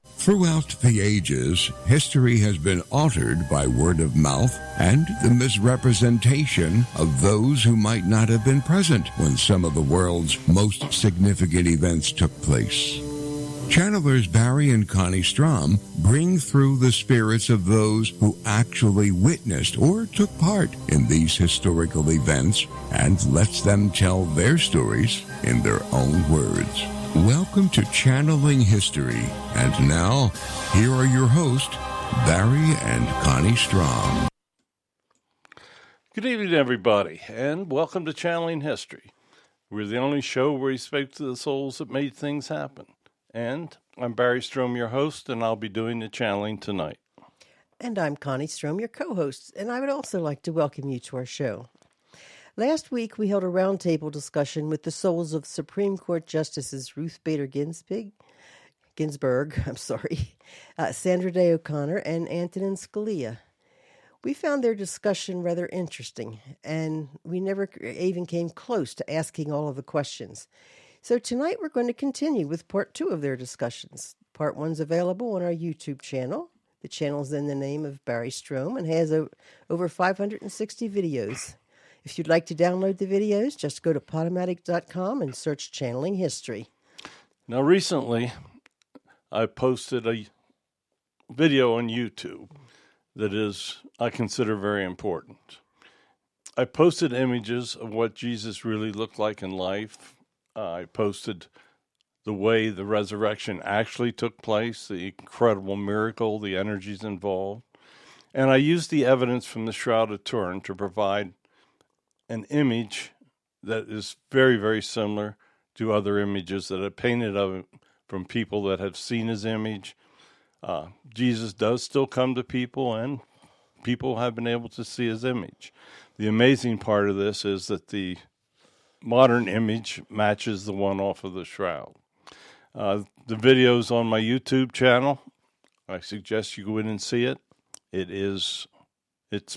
Throughout the ages, history has been altered by word of mouth and the misrepresentation of those who might not have been present when some of the world's most significant events took place. Channelers Barry and Connie Strohm bring through the spirits of those who actually witnessed or took part in these historical events and lets them tell their stories in their own words. Welcome to Channeling History. And now, here are your hosts, Barry and Connie Strohm. Good evening, everybody, and welcome to Channeling History. We're the only show where we speak to the souls that made things happen. And I'm Barry Strohm, your host, and I'll be doing the channeling tonight. And I'm Connie Strohm, your co-host, and I would also like to welcome you to our show. Last week, we held a roundtable discussion with the souls of Supreme Court Justices Ruth Bader Ginsburg, Sandra Day O'Connor, and Antonin Scalia. We found their discussion rather interesting, and we never even came close to asking all of the questions. So tonight we're going to continue with part 2 of their discussions. Part 1's available on our YouTube channel. The channel's in the name of Barry Strohm and has over 560 videos. If you'd like to download the videos, just go to Podomatic.com and search Channeling History. Now, recently, I posted a video on YouTube that I consider very important. I posted images of what Jesus really looked like in life. I posted the way the resurrection actually took place, the incredible miracle, the energies involved. And I used the evidence from the Shroud of Turin to provide an image that is very, very similar to other images that I painted of it from people that have seen his image. Jesus does still come to people, and people have been able to see his image. The amazing part of this is that the modern image matches the one off of the shroud. The video's on my YouTube channel. I suggest you go in and see it. It's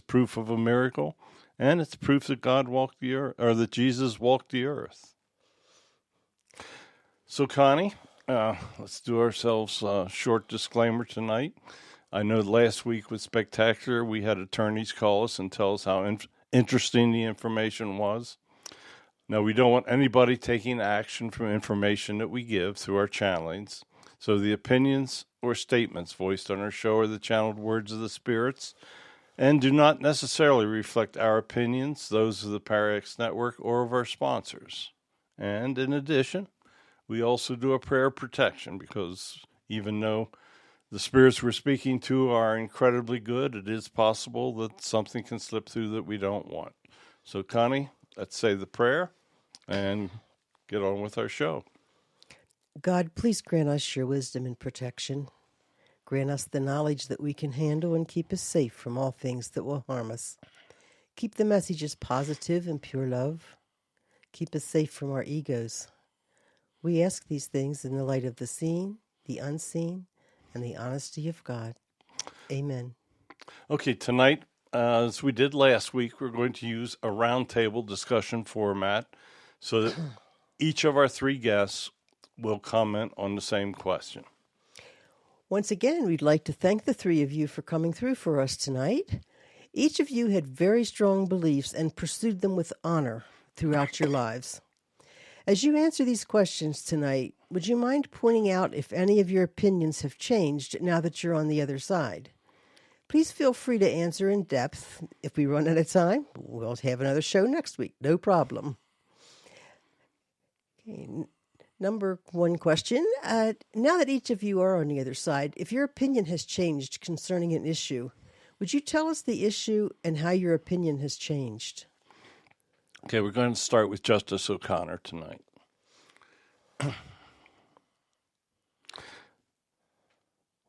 proof of a miracle, and it's proof that God walked the earth, or that Jesus walked the earth. So, Connie, let's do ourselves a short disclaimer tonight. I know last week was spectacular. We had attorneys call us and tell us how interesting the information was. Now, we don't want anybody taking action from information that we give through our channelings. So the opinions or statements voiced on our show are the channeled words of the spirits and do not necessarily reflect our opinions, those of the ParaX Network, or of our sponsors. And in addition, we also do a prayer of protection because even though the spirits we're speaking to are incredibly good, it is possible that something can slip through that we don't want. So, Connie, let's say the prayer and get on with our show. God, please grant us your wisdom and protection. Grant us the knowledge that we can handle and keep us safe from all things that will harm us. Keep the messages positive and pure love. Keep us safe from our egos. We ask these things in the light of the seen, the unseen, and the honesty of God. Amen. Okay, tonight, as we did last week, we're going to use a roundtable discussion format so that each of our 3 guests will comment on the same question. Once again, we'd like to thank the 3 of you for coming through for us tonight. Each of you had very strong beliefs and pursued them with honor throughout your lives. As you answer these questions tonight, would you mind pointing out if any of your opinions have changed now that you're on the other side? Please feel free to answer in depth. If we run out of time, we'll have another show next week. No problem. Okay, number 1 question. Now that each of you are on the other side, if your opinion has changed concerning an issue, would you tell us the issue and how your opinion has changed? Okay, we're going to start with Justice O'Connor tonight.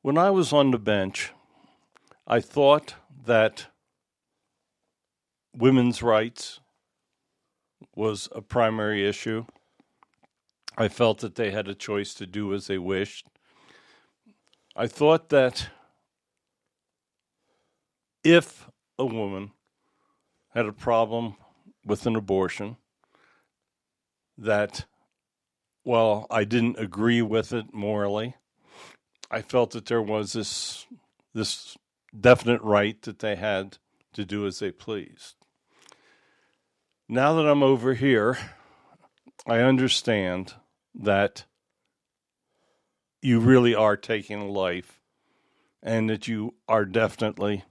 When I was on the bench, I thought that women's rights was a primary issue. I felt that they had a choice to do as they wished. I thought that if a woman had a problem with an abortion, that while I didn't agree with it morally, I felt that there was this definite right that they had to do as they pleased. Now that I'm over here, I understand that you really are taking a life and that you are definitely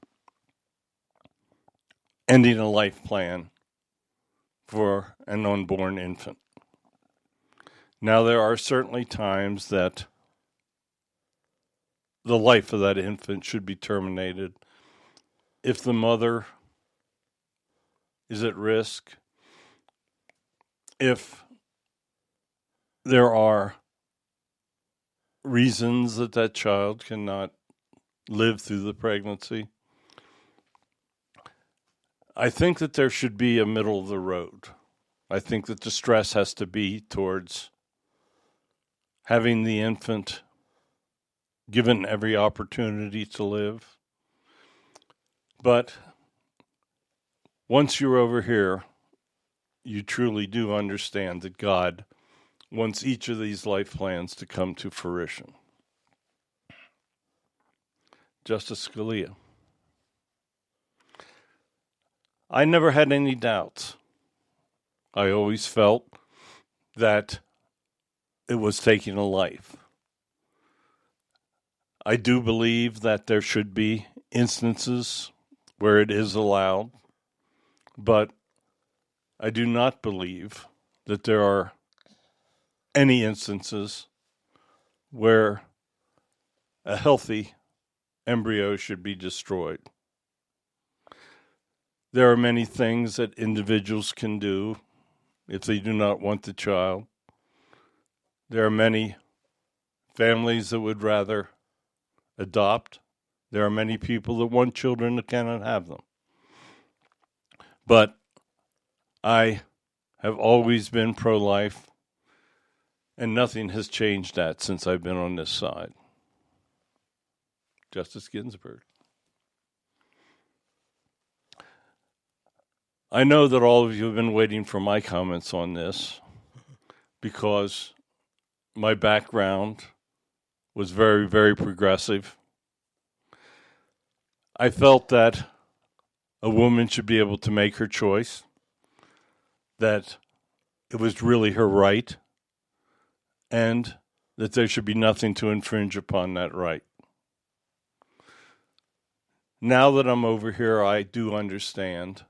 ending a life plan for an unborn infant. Now, there are certainly times that the life of that infant should be terminated if the mother is at risk, if there are reasons that that child cannot live through the pregnancy. I think that there should be a middle of the road. I think that the stress has to be towards having the infant given every opportunity to live. But once you're over here, you truly do understand that God wants each of these life plans to come to fruition. Justice Scalia. I never had any doubts. I always felt that it was taking a life. I do believe that there should be instances where it is allowed, but I do not believe that there are any instances where a healthy embryo should be destroyed. There are many things that individuals can do if they do not want the child. There are many families that would rather adopt. There are many people that want children that cannot have them. But I have always been pro-life, and nothing has changed that since I've been on this side. Justice Ginsburg. I know that all of you have been waiting for my comments on this because my background was very, very progressive. I felt that a woman should be able to make her choice, that it was really her right, and that there should be nothing to infringe upon that right. Now that I'm over here, I do understand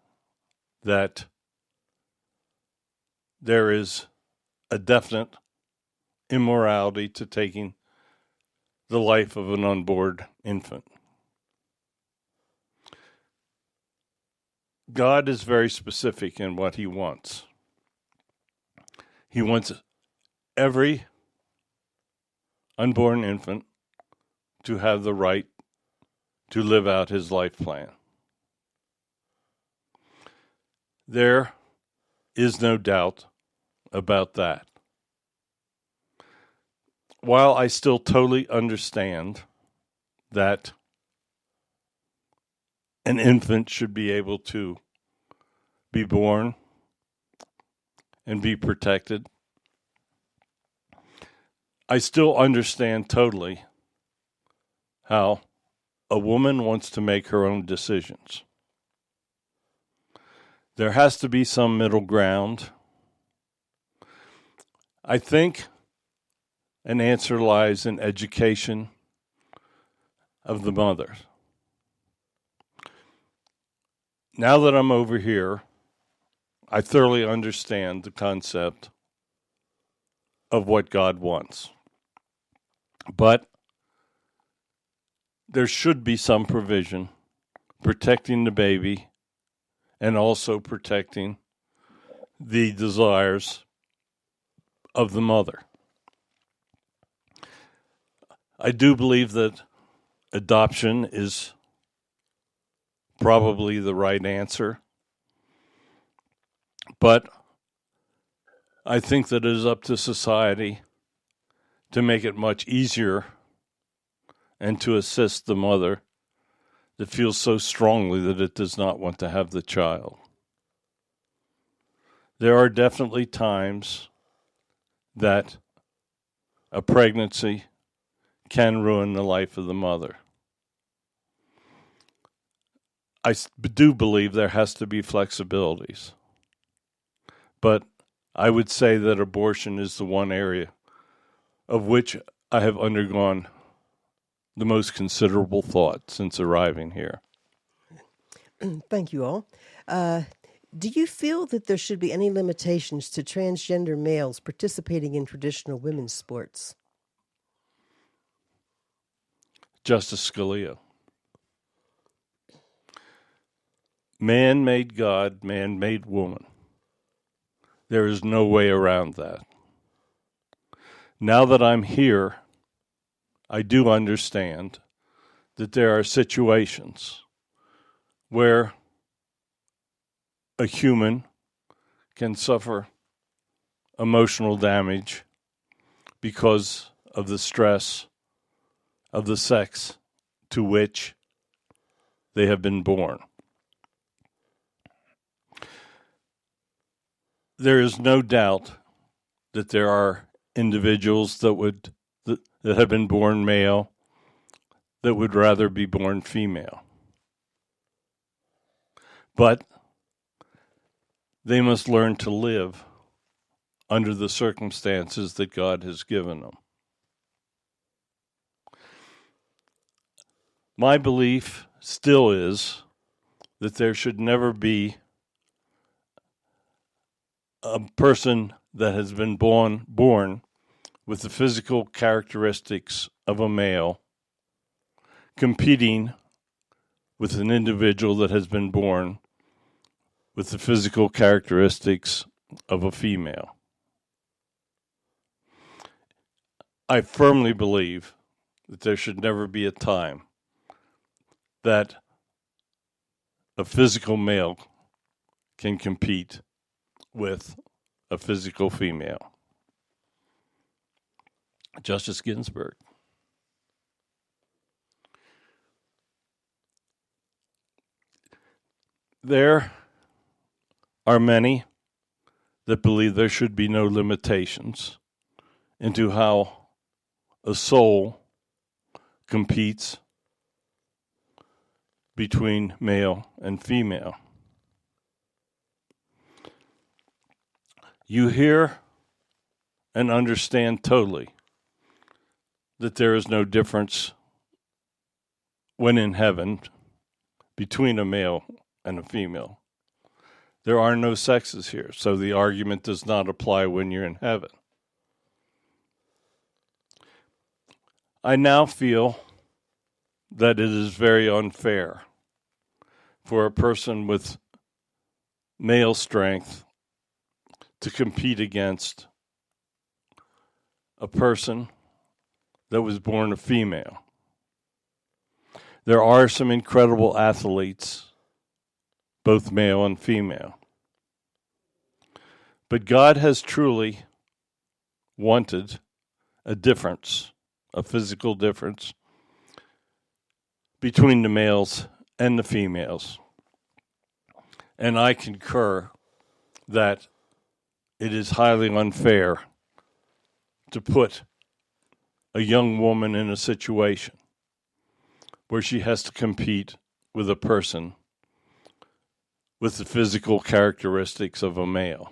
that there is a definite immorality to taking the life of an unborn infant. God is very specific in what he wants. He wants every unborn infant to have the right to live out his life plan. There is no doubt about that. While I still totally understand that an infant should be able to be born and be protected, I still understand totally how a woman wants to make her own decisions. There has to be some middle ground. I think an answer lies in education of the mother. Now that I'm over here, I thoroughly understand the concept of what God wants. But there should be some provision protecting the baby and also protecting the desires of the mother. I do believe that adoption is probably the right answer, but I think that it is up to society to make it much easier and to assist the mother that feels so strongly that it does not want to have the child. There are definitely times that a pregnancy can ruin the life of the mother. I do believe there has to be flexibilities, but I would say that abortion is the one area of which I have undergone the most considerable thought since arriving here. Thank you all. Do you feel that there should be any limitations to transgender males participating in traditional women's sports? Justice Scalia. Man made God, man made woman. There is no way around that. Now that I'm here, I do understand that there are situations where a human can suffer emotional damage because of the stress of the sex to which they have been born. There is no doubt that there are individuals that have been born male that would rather be born female. But they must learn to live under the circumstances that God has given them. My belief still is that there should never be a person that has been born with the physical characteristics of a male competing with an individual that has been born with the physical characteristics of a female. I firmly believe that there should never be a time that a physical male can compete with a physical female. Justice Ginsburg. There are many that believe there should be no limitations into how a soul competes between male and female. You hear and understand totally that there is no difference when in heaven between a male and a female. There are no sexes here, so the argument does not apply when you're in heaven. I now feel that it is very unfair for a person with male strength to compete against a person that was born a female. There are some incredible athletes, both male and female. But God has truly wanted a difference, a physical difference, between the males and the females. And I concur that it is highly unfair to put a young woman in a situation where she has to compete with a person with the physical characteristics of a male.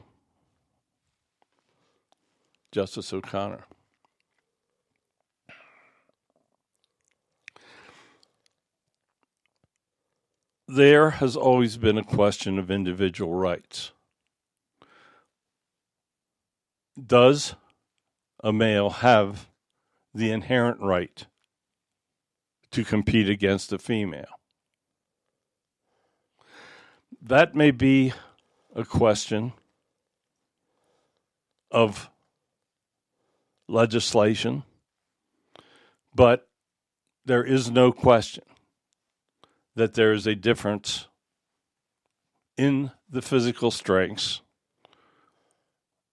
Justice O'Connor. There has always been a question of individual rights. Does a male have the inherent right to compete against a female? That may be a question of legislation, but there is no question that there is a difference in the physical strengths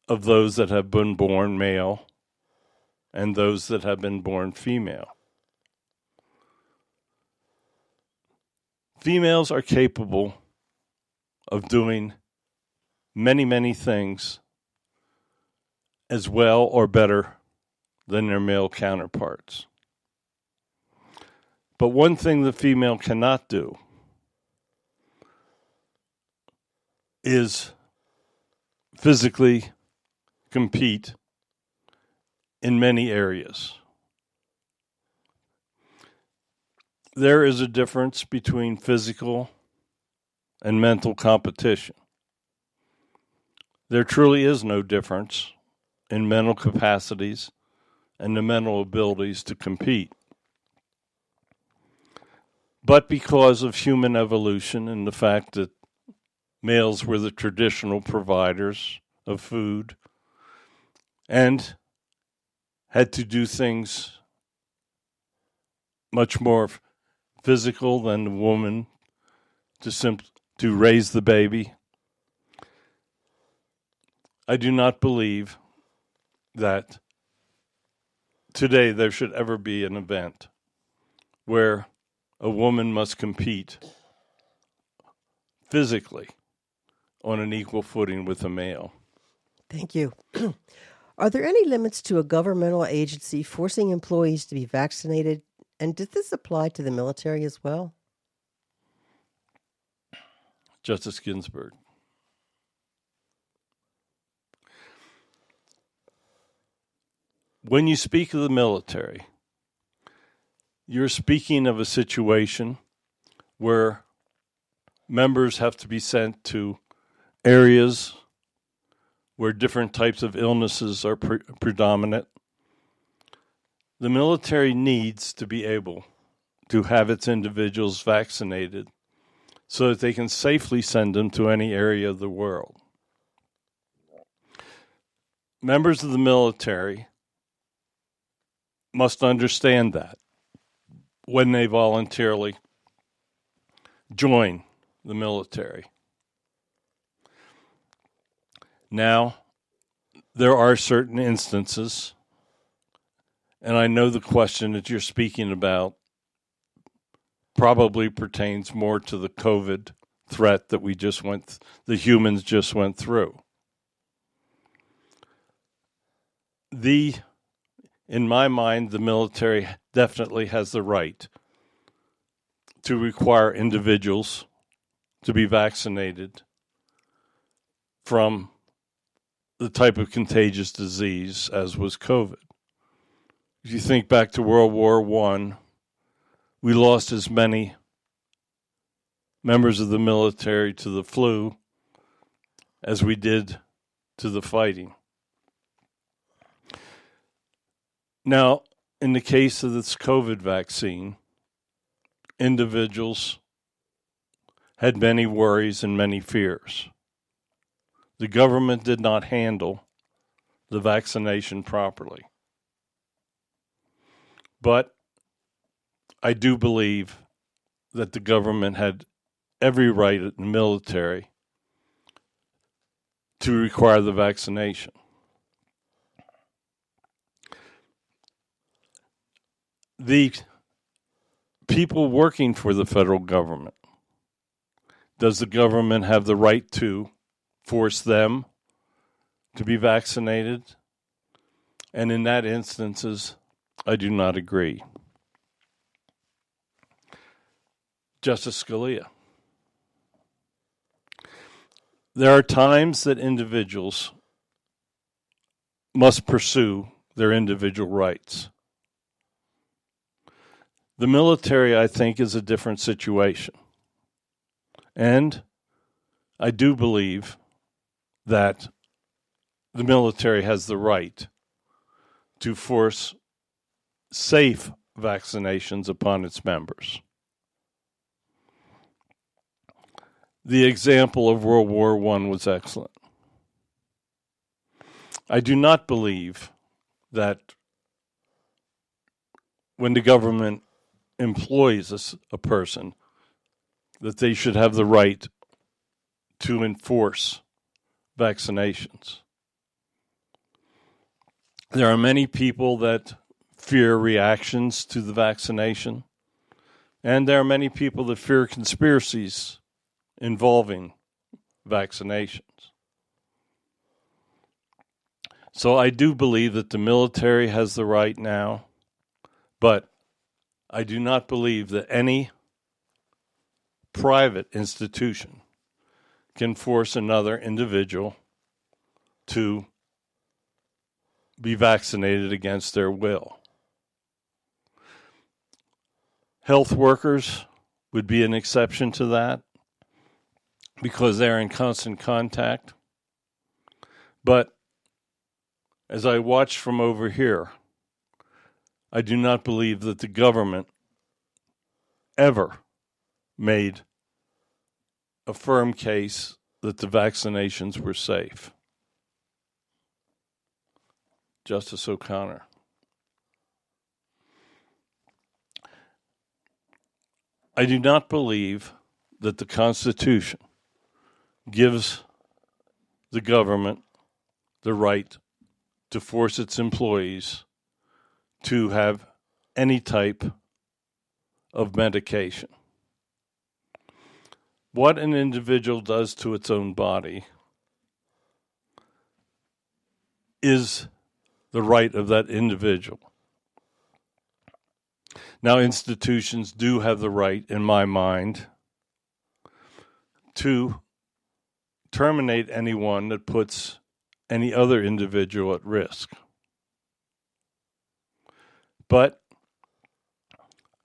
of those that have been born male and those that have been born female. Females are capable of doing many, many things as well or better than their male counterparts. But one thing the female cannot do is physically compete in many areas. There is a difference between physical and mental competition. There truly is no difference in mental capacities and the mental abilities to compete. But because of human evolution and the fact that males were the traditional providers of food and had to do things much more physical than the woman to raise the baby, I do not believe that today there should ever be an event where a woman must compete physically on an equal footing with a male. Thank you. Are there any limits to a governmental agency forcing employees to be vaccinated? And does this apply to the military as well? Justice Ginsburg. When you speak of the military, you're speaking of a situation where members have to be sent to areas where different types of illnesses are predominant. The military needs to be able to have its individuals vaccinated so that they can safely send them to any area of the world. Members of the military must understand that when they voluntarily join the military. Now, there are certain instances, and I know the question that you're speaking about probably pertains more to the COVID threat that the humans just went through. In my mind, the military definitely has the right to require individuals to be vaccinated from the type of contagious disease as was COVID. If you think back to World War I, we lost as many members of the military to the flu as we did to the fighting. Now, in the case of this COVID vaccine, individuals had many worries and many fears. The government did not handle the vaccination properly. But I do believe that the government had every right in the military to require the vaccination. The people working for the federal government, does the government have the right to force them to be vaccinated? And in that instances, I do not agree. Justice Scalia. There are times that individuals must pursue their individual rights. The military, I think, is a different situation. And I do believe that the military has the right to force safe vaccinations upon its members. The example of World War I was excellent. I do not believe that when the government employs a person, that they should have the right to enforce vaccinations. There are many people that fear reactions to the vaccination, and there are many people that fear conspiracies involving vaccinations. So I do believe that the military has the right now, but I do not believe that any private institution can force another individual to be vaccinated against their will. Health workers would be an exception to that because they're in constant contact. But as I watch from over here, I do not believe that the government ever made a firm case that the vaccinations were safe. Justice O'Connor. I do not believe that the Constitution gives the government the right to force its employees to have any type of medication. What an individual does to its own body is the right of that individual. Now, institutions do have the right, in my mind, to terminate anyone that puts any other individual at risk. But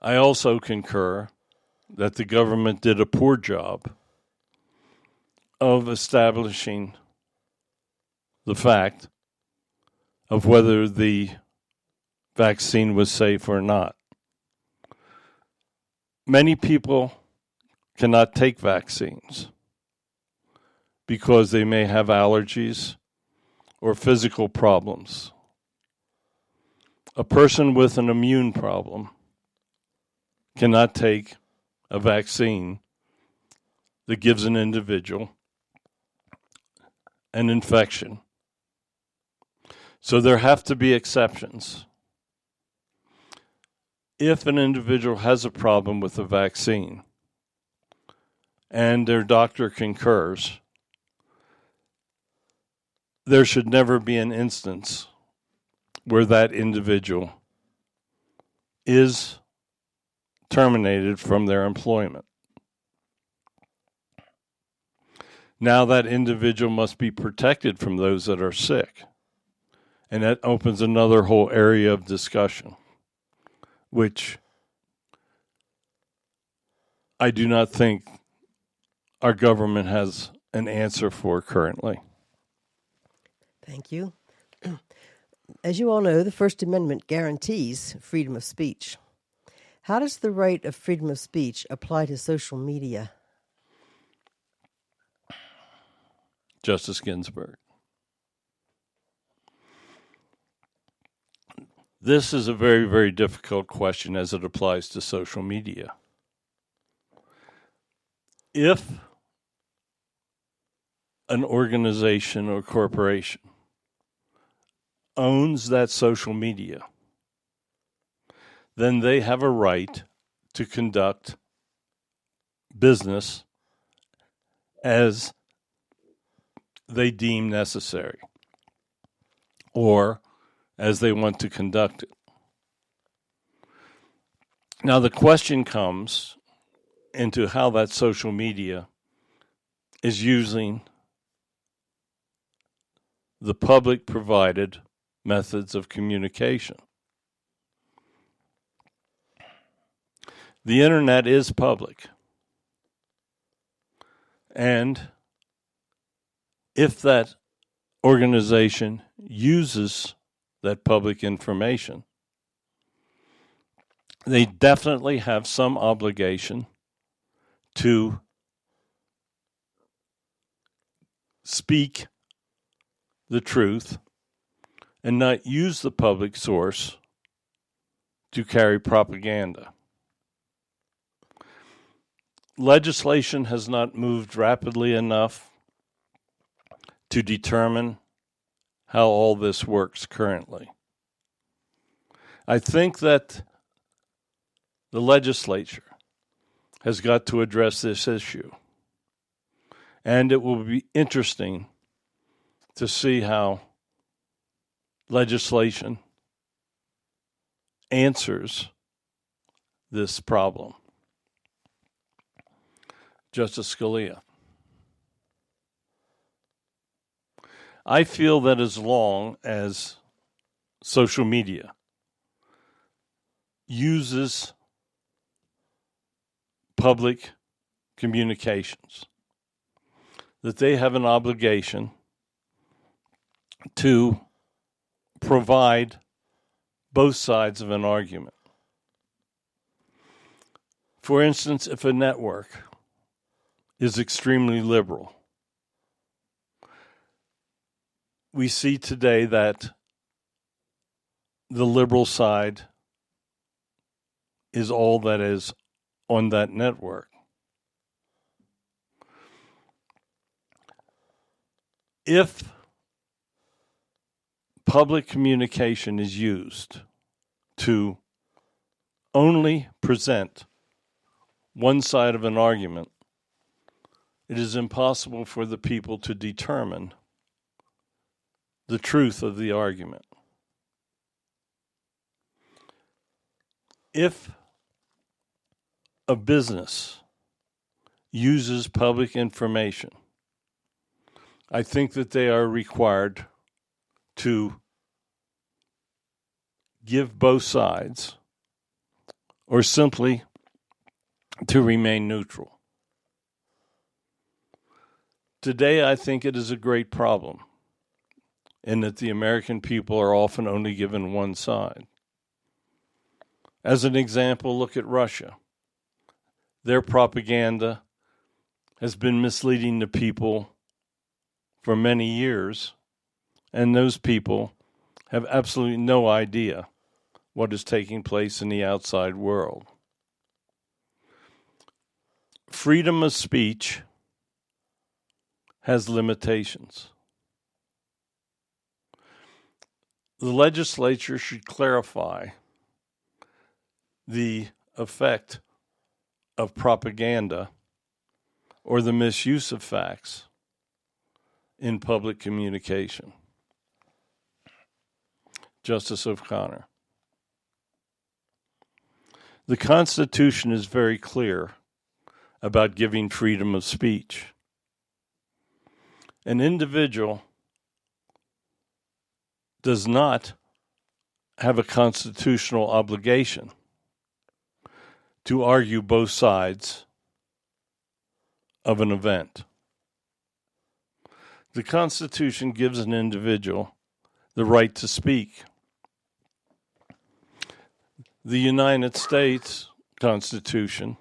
I also concur that the government did a poor job of establishing the fact of whether the vaccine was safe or not. Many people cannot take vaccines because they may have allergies or physical problems. A person with an immune problem cannot take a vaccine that gives an individual an infection. So there have to be exceptions. If an individual has a problem with a vaccine and their doctor concurs, there should never be an instance where that individual is terminated from their employment. Now that individual must be protected from those that are sick. And that opens another whole area of discussion, which I do not think our government has an answer for currently. Thank you. As you all know, the First Amendment guarantees freedom of speech. How does the right of freedom of speech apply to social media? Justice Ginsburg. This is a very, very difficult question as it applies to social media. If an organization or corporation owns that social media, then they have a right to conduct business as they deem necessary or as they want to conduct it. Now the question comes into how that social media is using the public provided methods of communication. The internet is public. And if that organization uses that public information, they definitely have some obligation to speak the truth and not use the public source to carry propaganda. Legislation has not moved rapidly enough to determine how all this works currently. I think that the legislature has got to address this issue. And it will be interesting to see how legislation answers this problem. Justice Scalia. I feel that as long as social media uses public communications, that they have an obligation to provide both sides of an argument. For instance, if a network is extremely liberal, we see today that the liberal side is all that is on that network. If public communication is used to only present one side of an argument, it is impossible for the people to determine the truth of the argument. If a business uses public information, I think that they are required to give both sides or simply to remain neutral. Today, I think it is a great problem in that the American people are often only given one side. As an example, look at Russia. Their propaganda has been misleading the people for many years, and those people have absolutely no idea what is taking place in the outside world. Freedom of speech has limitations. The legislature should clarify the effect of propaganda or the misuse of facts in public communication. Justice O'Connor. The Constitution is very clear about giving freedom of speech. An individual does not have a constitutional obligation to argue both sides of an event. The Constitution gives an individual the right to speak. The United States Constitution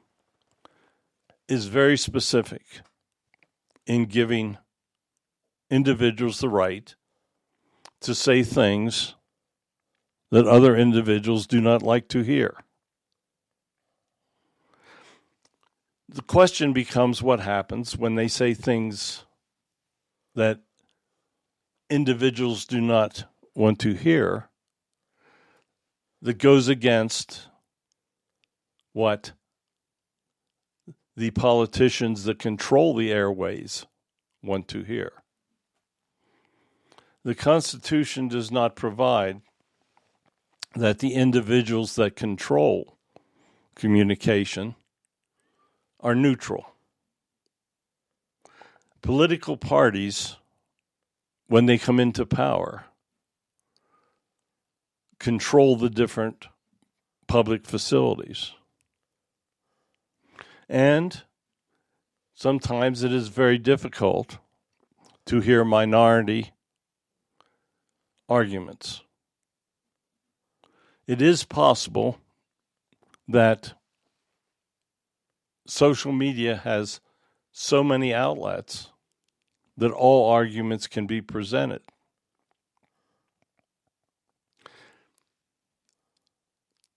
is very specific in giving individuals the right to say things that other individuals do not like to hear. The question becomes what happens when they say things that individuals do not want to hear that goes against what the politicians that control the airways want to hear. The Constitution does not provide that the individuals that control communication are neutral. Political parties, when they come into power, control the different public facilities. And sometimes it is very difficult to hear minority arguments. It is possible that social media has so many outlets that all arguments can be presented.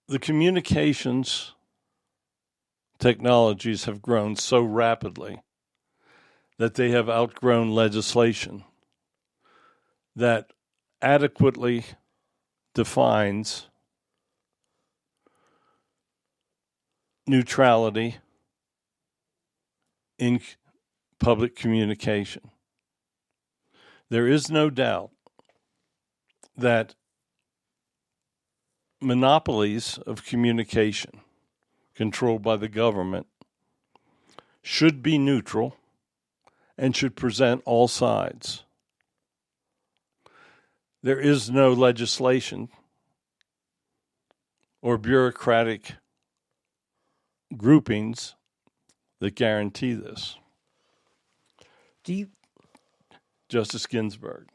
The communications technologies have grown so rapidly that they have outgrown legislation that adequately defines neutrality in public communication. There is no doubt that monopolies of communication controlled by the government should be neutral and should present all sides. There is no legislation or bureaucratic groupings that guarantee this. Justice Ginsburg.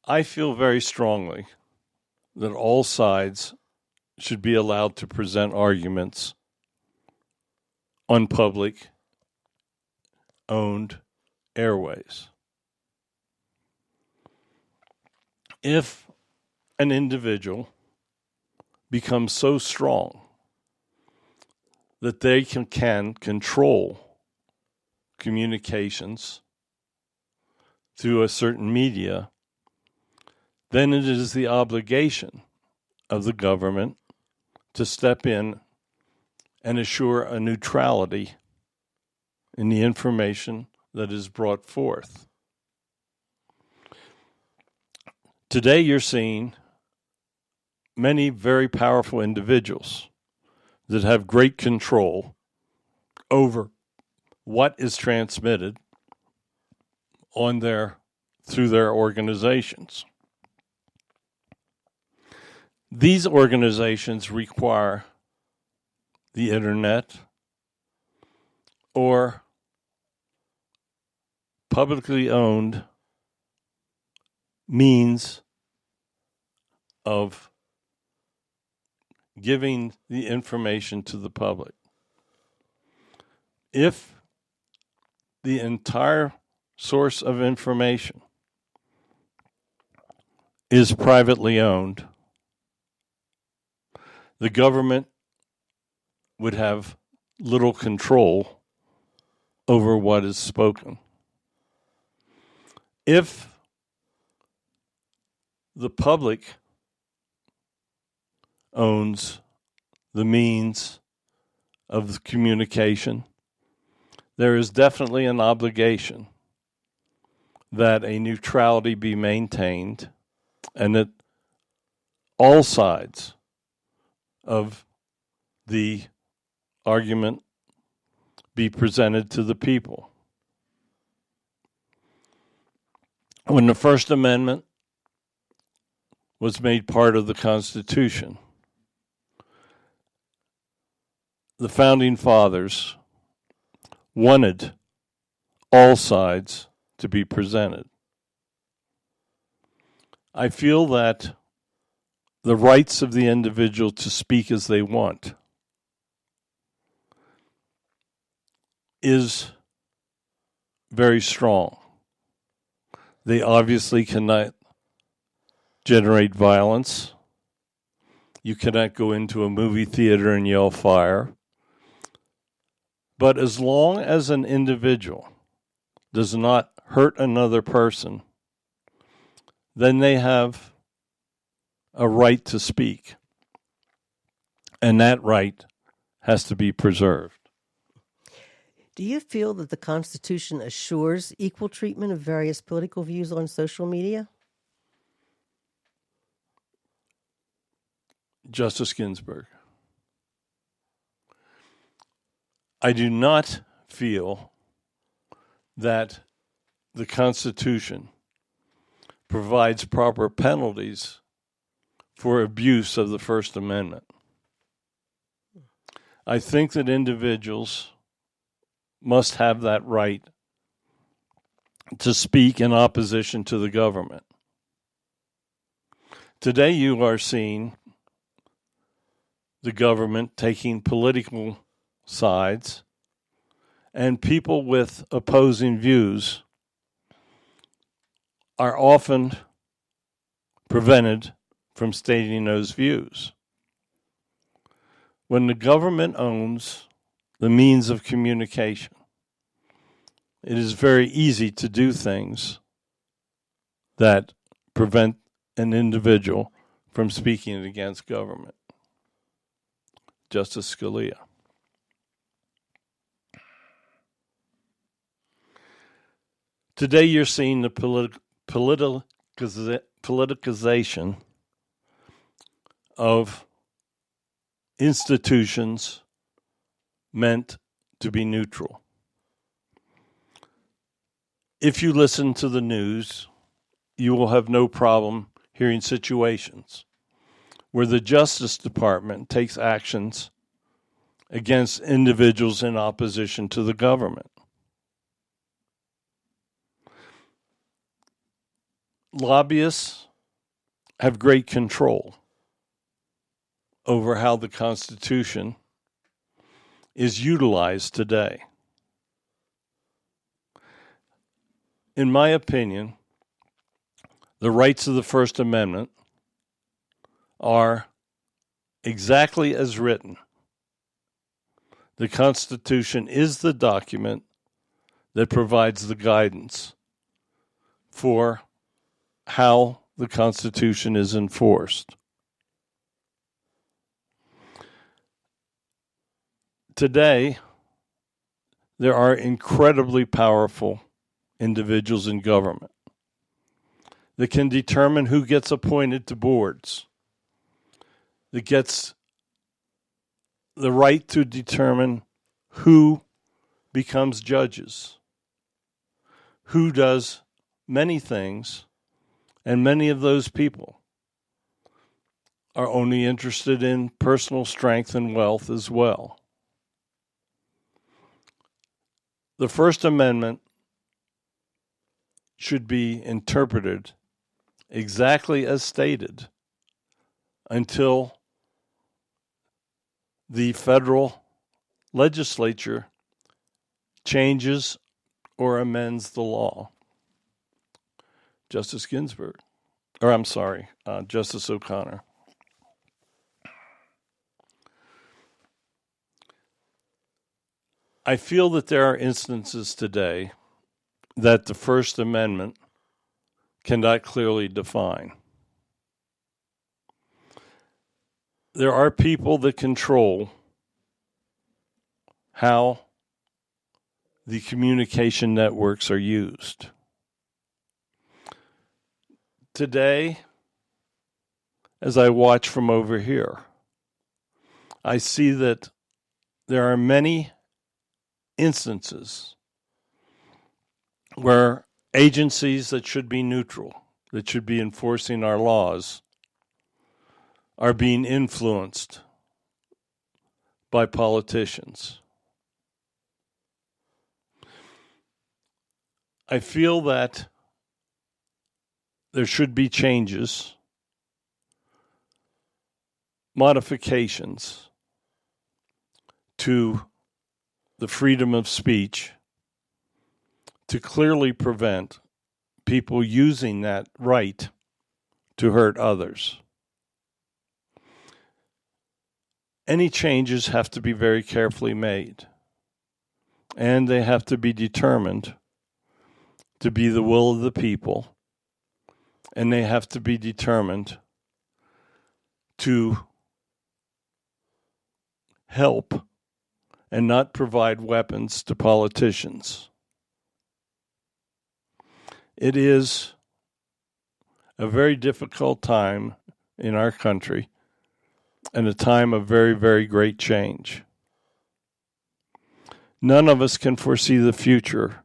I feel very strongly that all sides should be allowed to present arguments on public owned airways. If an individual becomes so strong that they can control communications through a certain media, then it is the obligation of the government to step in and assure a neutrality in the information that is brought forth. Today you're seeing many very powerful individuals that have great control over what is transmitted through their organizations. These organizations require the internet or publicly owned means of giving the information to the public. If the entire source of information is privately owned, the government would have little control over what is spoken. If the public owns the means of communication, there is definitely an obligation that a neutrality be maintained and that all sides of the argument be presented to the people. When the First Amendment was made part of the Constitution, the Founding Fathers wanted all sides to be presented. I feel that the rights of the individual to speak as they want is very strong. They obviously cannot generate violence. You cannot go into a movie theater and yell fire. But as long as an individual does not hurt another person, then they have a right to speak. And that right has to be preserved. Do you feel that the Constitution assures equal treatment of various political views on social media? Justice Ginsburg. I do not feel that the Constitution provides proper penalties for abuse of the First Amendment. I think that individuals must have that right to speak in opposition to the government. Today you are seeing the government taking political sides, and people with opposing views are often prevented from stating those views. When the government owns the means of communication, it is very easy to do things that prevent an individual from speaking against government. Justice Scalia. Today you're seeing the politicization of institutions meant to be neutral. If you listen to the news, you will have no problem hearing situations where the Justice Department takes actions against individuals in opposition to the government. Lobbyists have great control over how the Constitution is utilized today. In my opinion, the rights of the First Amendment are exactly as written. The Constitution is the document that provides the guidance for how the Constitution is enforced. Today, there are incredibly powerful individuals in government that can determine who gets appointed to boards, that gets the right to determine who becomes judges, who does many things, and many of those people are only interested in personal strength and wealth as well. The First Amendment should be interpreted exactly as stated until the federal legislature changes or amends the law. Justice Ginsburg, Justice O'Connor. I feel that there are instances today that the First Amendment cannot clearly define. There are people that control how the communication networks are used. Today, as I watch from over here, I see that there are many instances where agencies that should be neutral, that should be enforcing our laws, are being influenced by politicians. I feel that there should be changes, modifications to the freedom of speech to clearly prevent people using that right to hurt others. Any changes have to be very carefully made, and they have to be determined to be the will of the people, and they have to be determined to help and not provide weapons to politicians. It is a very difficult time in our country and a time of very, very great change. None of us can foresee the future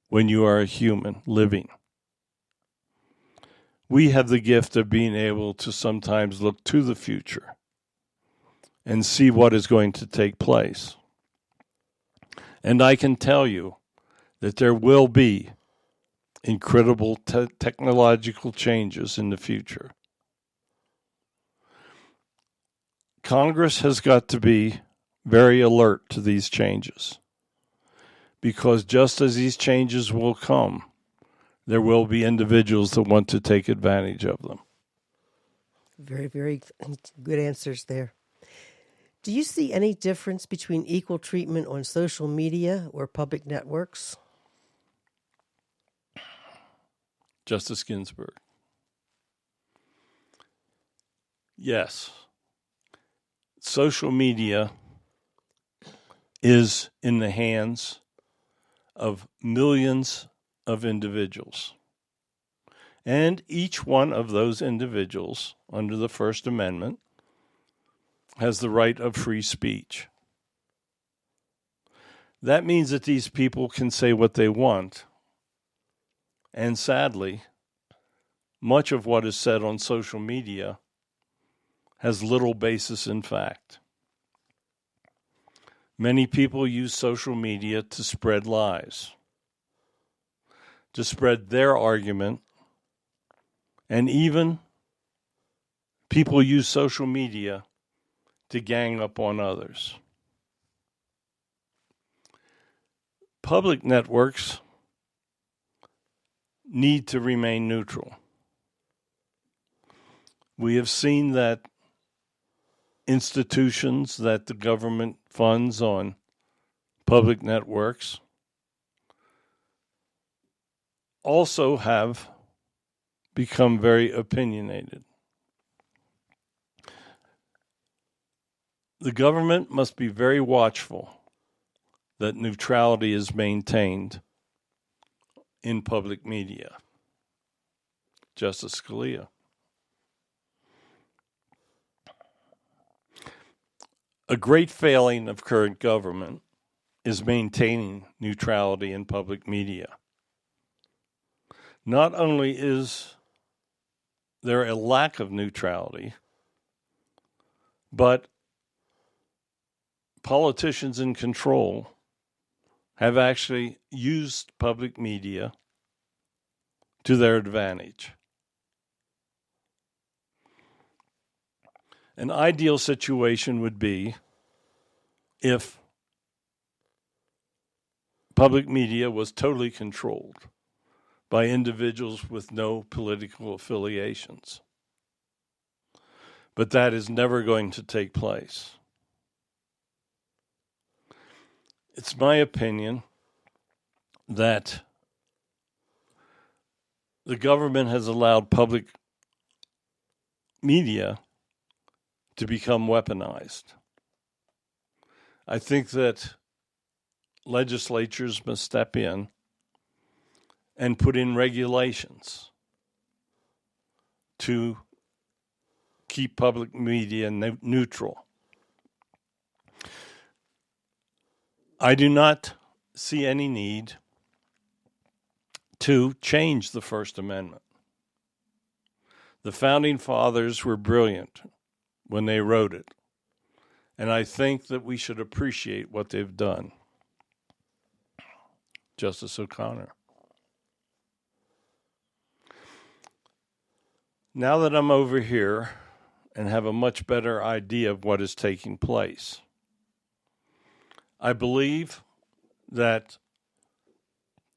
when you are a human living. We have the gift of being able to sometimes look to the future and see what is going to take place. And I can tell you that there will be incredible technological changes in the future. Congress has got to be very alert to these changes, because just as these changes will come, there will be individuals that want to take advantage of them. Very, very good answers there. Do you see any difference between equal treatment on social media or public networks? Justice Ginsburg. Yes. Social media is in the hands of millions of individuals. And each one of those individuals under the First Amendment has the right of free speech. That means that these people can say what they want. And sadly, much of what is said on social media has little basis in fact. Many people use social media to spread lies, to spread their argument, and even people use social media to gang up on others. Public networks need to remain neutral. We have seen that institutions that the government funds on public networks also have become very opinionated. The government must be very watchful that neutrality is maintained in public media. Justice Scalia. A great failing of current government is maintaining neutrality in public media. Not only is there a lack of neutrality, but politicians in control have actually used public media to their advantage. An ideal situation would be if public media was totally controlled by individuals with no political affiliations. But that is never going to take place. It's my opinion that the government has allowed public media to become weaponized. I think that legislatures must step in and put in regulations to keep public media neutral. I do not see any need to change the First Amendment. The Founding Fathers were brilliant when they wrote it, and I think that we should appreciate what they've done. Justice O'Connor. Now that I'm over here and have a much better idea of what is taking place, I believe that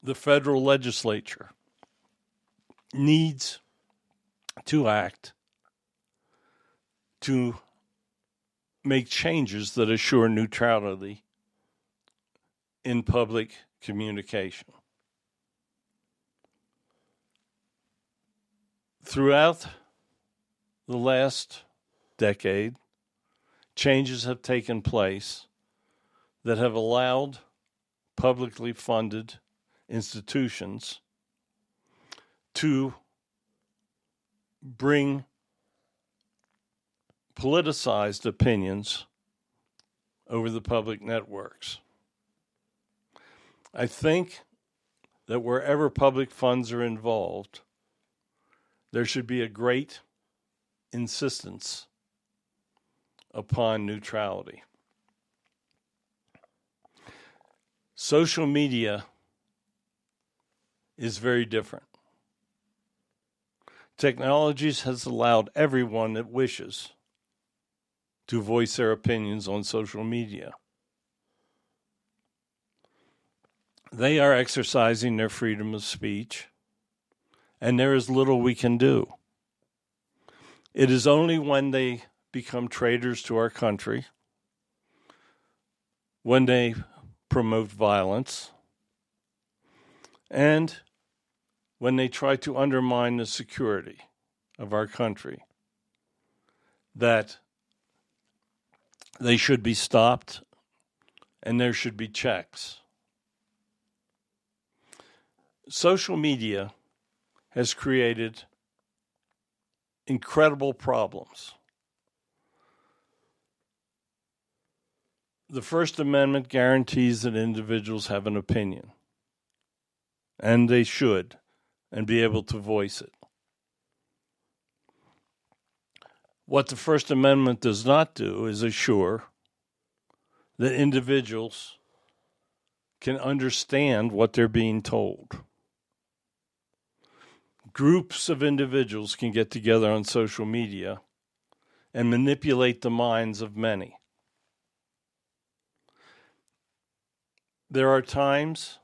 the federal legislature needs to act to make changes that assure neutrality in public communication. Throughout the last decade, changes have taken place that have allowed publicly funded institutions to bring politicized opinions over the public networks. I think that wherever public funds are involved, there should be a great insistence upon neutrality. Social media is very different. Technology has allowed everyone that wishes to voice their opinions on social media. They are exercising their freedom of speech, and there is little we can do. It is only when they become traitors to our country, when they promote violence, and when they try to undermine the security of our country, that they should be stopped and there should be checks. Social media has created incredible problems. The First Amendment guarantees that individuals have an opinion, and they should, and be able to voice it. What the First Amendment does not do is assure that individuals can understand what they're being told. Groups of individuals can get together on social media and manipulate the minds of many. There are times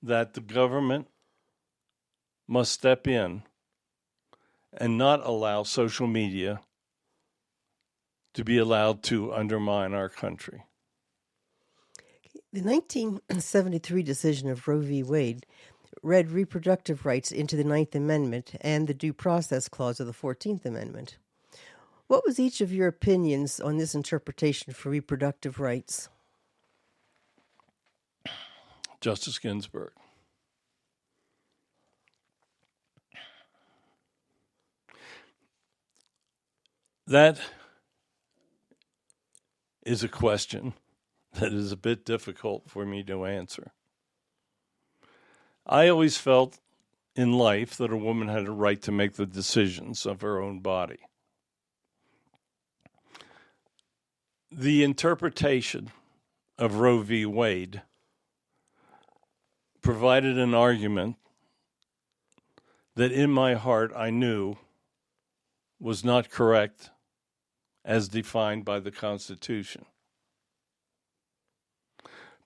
that the government must step in and not allow social media to be allowed to undermine our country. The 1973 decision of Roe v. Wade read reproductive rights into the Ninth Amendment and the Due Process Clause of the 14th Amendment. What was each of your opinions on this interpretation for reproductive rights? Justice Ginsburg. That is a question that is a bit difficult for me to answer. I always felt in life that a woman had a right to make the decisions of her own body. The interpretation of Roe v. Wade provided an argument that in my heart I knew was not correct as defined by the Constitution.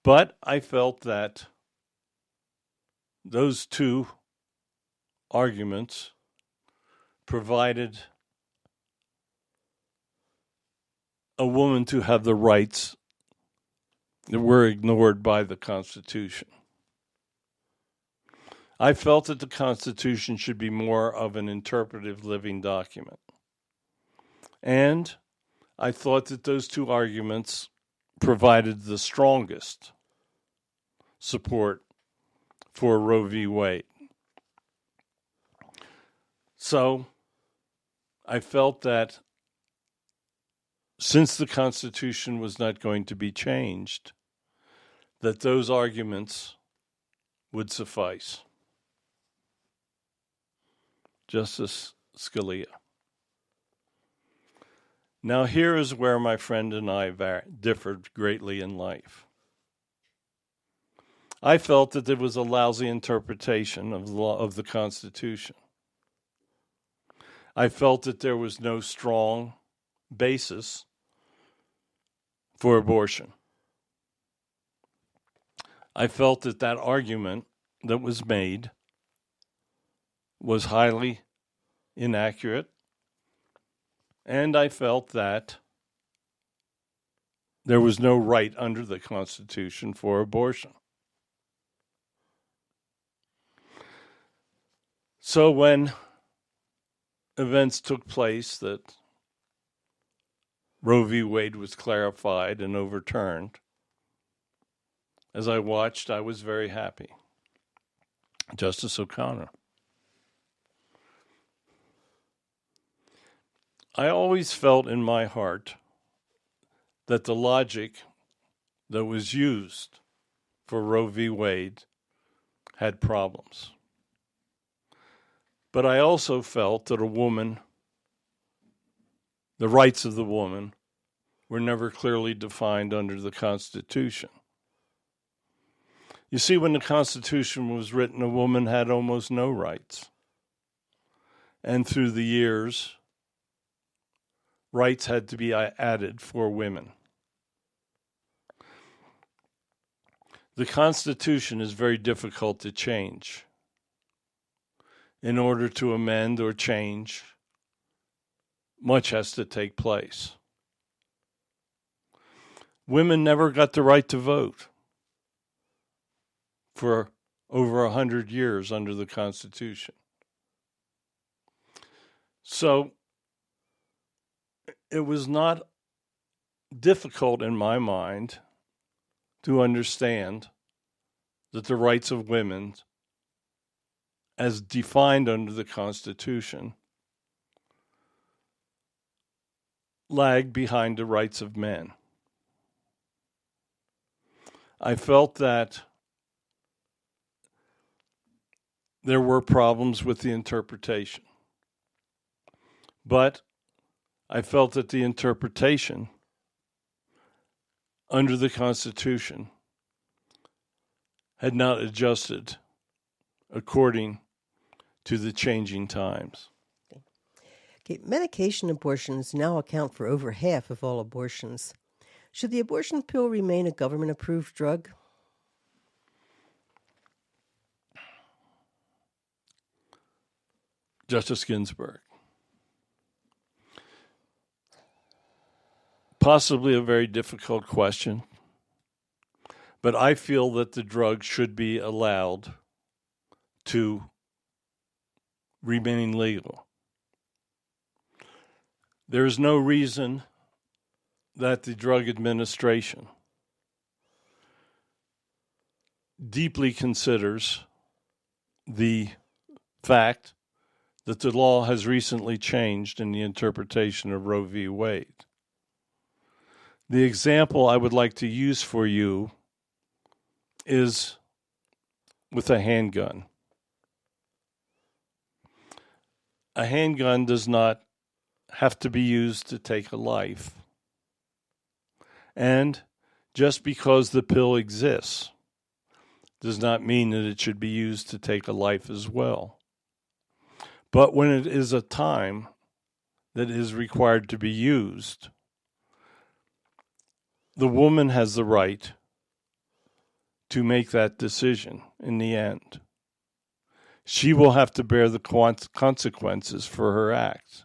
But I felt that those two arguments provided a woman to have the rights that were ignored by the Constitution. I felt that the Constitution should be more of an interpretive living document. And I thought that those two arguments provided the strongest support for Roe v. Wade. So I felt that since the Constitution was not going to be changed, that those arguments would suffice. Justice Scalia. Now here is where my friend and I differed greatly in life. I felt that there was a lousy interpretation of the law of the Constitution. I felt that there was no strong basis for abortion. I felt that that argument that was made was highly inaccurate, and I felt that there was no right under the Constitution for abortion. So when events took place that Roe v. Wade was clarified and overturned, as I watched, I was very happy. Justice O'Connor. I always felt in my heart that the logic that was used for Roe v. Wade had problems. But I also felt that the rights of the woman were never clearly defined under the Constitution. You see, when the Constitution was written, a woman had almost no rights. And through the years, rights had to be added for women. The Constitution is very difficult to change. In order to amend or change, much has to take place. Women never got the right to vote for over 100 years under the Constitution. So it was not difficult in my mind to understand that the rights of women as defined under the Constitution, lag behind the rights of men. I felt that there were problems with the interpretation, but I felt that the interpretation under the Constitution had not adjusted according to the changing times. Okay, medication abortions now account for over half of all abortions. Should the abortion pill remain a government-approved drug? Justice Ginsburg. Possibly a very difficult question, but I feel that the drug should be allowed to remain legal. There is no reason that the Drug Administration deeply considers the fact that the law has recently changed in the interpretation of Roe v. Wade. The example I would like to use for you is with a handgun. A handgun does not have to be used to take a life. And just because the pill exists does not mean that it should be used to take a life as well. But when it is a time that is required to be used, the woman has the right to make that decision in the end. She will have to bear the consequences for her acts,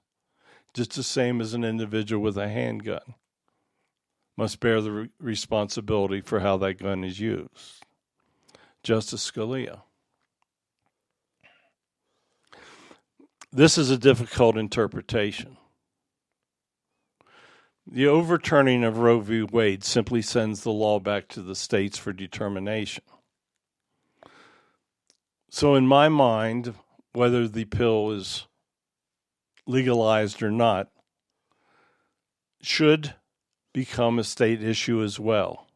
just the same as an individual with a handgun must bear the responsibility for how that gun is used. Justice Scalia. This is a difficult interpretation. The overturning of Roe v. Wade simply sends the law back to the states for determination. So in my mind, whether the pill is legalized or not should become a state issue as well.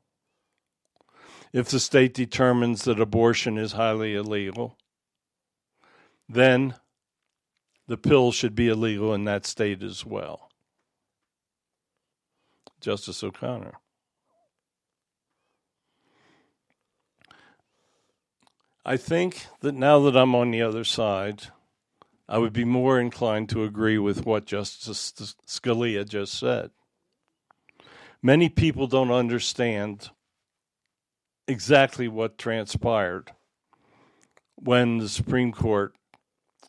If the state determines that abortion is highly illegal, then the pill should be illegal in that state as well. Justice O'Connor. I think that now that I'm on the other side, I would be more inclined to agree with what Justice Scalia just said. Many people don't understand exactly what transpired when the Supreme Court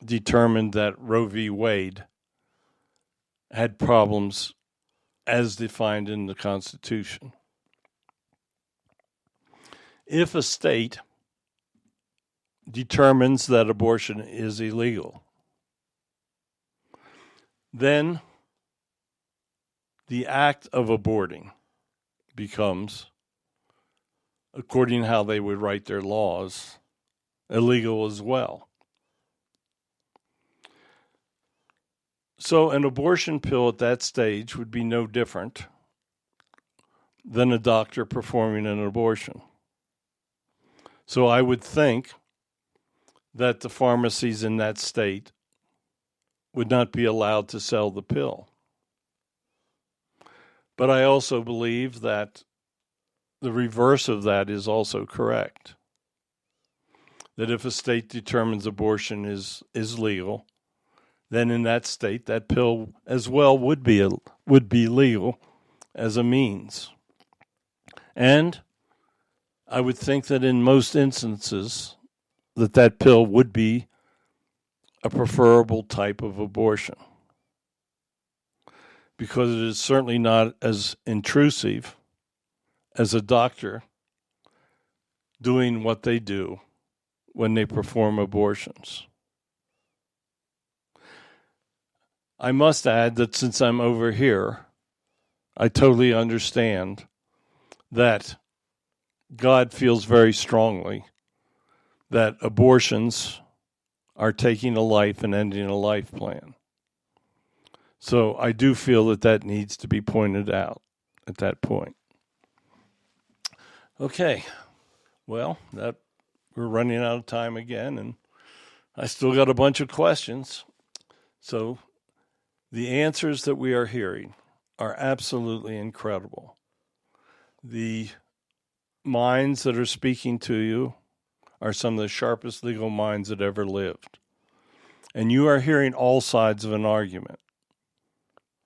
determined that Roe v. Wade had problems as defined in the Constitution. If a state determines that abortion is illegal, then the act of aborting becomes, according to how they would write their laws, illegal as well. So an abortion pill at that stage would be no different than a doctor performing an abortion. So I would think that the pharmacies in that state would not be allowed to sell the pill. But I also believe that the reverse of that is also correct. That if a state determines abortion is legal, then in that state, that pill as well would be legal as a means. And I would think that in most instances, that pill would be a preferable type of abortion, because it is certainly not as intrusive as a doctor doing what they do when they perform abortions. I must add that since I'm over here, I totally understand that God feels very strongly that abortions are taking a life and ending a life plan. So I do feel that needs to be pointed out at that point. Okay, well, we're running out of time again, and I still got a bunch of questions. So the answers that we are hearing are absolutely incredible. The minds that are speaking to you are some of the sharpest legal minds that ever lived. And you are hearing all sides of an argument.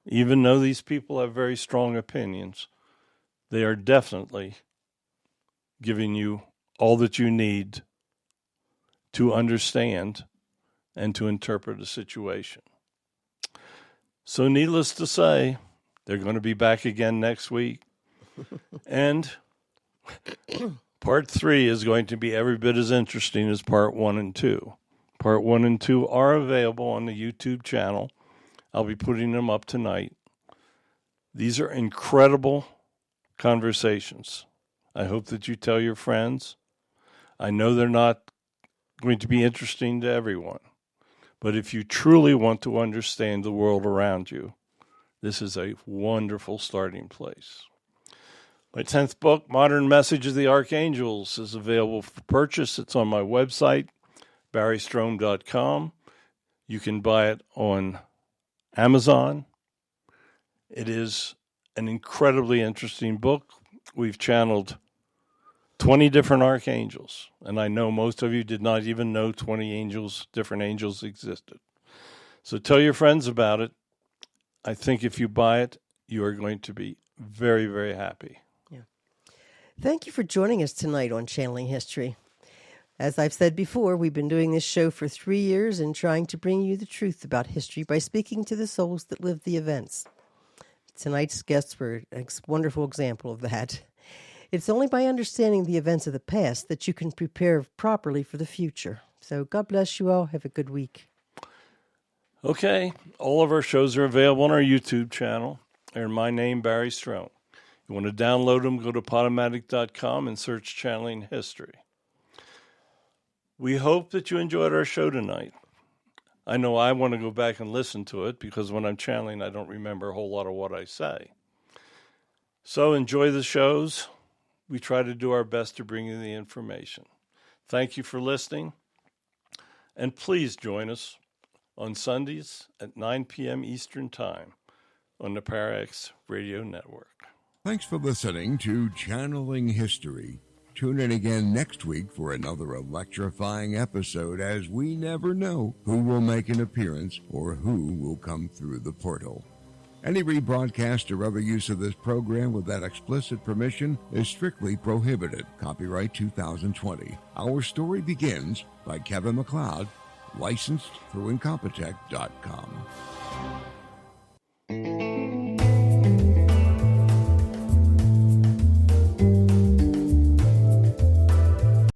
Even though these people have very strong opinions, they are definitely giving you all that you need to understand and to interpret a situation. So needless to say, they're going to be back again next week. And part 3 is going to be every bit as interesting as part 1 and 2. Part 1 and 2 are available on the YouTube channel. I'll be putting them up tonight. These are incredible conversations. I hope that you tell your friends. I know they're not going to be interesting to everyone, but if you truly want to understand the world around you, this is a wonderful starting place. My 10th book, Modern Message of the Archangels, is available for purchase. It's on my website, barrystrohm.com. You can buy it on Amazon. It is an incredibly interesting book. We've channeled 20 different archangels, and I know most of you did not even know 20 different angels existed. So tell your friends about it. I think if you buy it, you are going to be very, very happy. Yeah. Thank you for joining us tonight on Channeling History. As I've said before, we've been doing this show for 3 years and trying to bring you the truth about history by speaking to the souls that lived the events. Tonight's guests were a wonderful example of that. It's only by understanding the events of the past that you can prepare properly for the future. So God bless you all. Have a good week. Okay, all of our shows are available on our YouTube channel. They're my name, Barry Strohm. You want to download them, go to Podomatic.com and search Channeling History. We hope that you enjoyed our show tonight. I know I want to go back and listen to it because when I'm channeling, I don't remember a whole lot of what I say. So enjoy the shows. We try to do our best to bring you the information. Thank you for listening. And please join us on Sundays at 9 p.m. Eastern Time on the PowerX Radio Network. Thanks for listening to Channeling History. Tune in again next week for another electrifying episode, as we never know who will make an appearance or who will come through the portal. Any rebroadcast or other use of this program without explicit permission is strictly prohibited. Copyright 2020. Our Story Begins by Kevin MacLeod, licensed through Incompetech.com.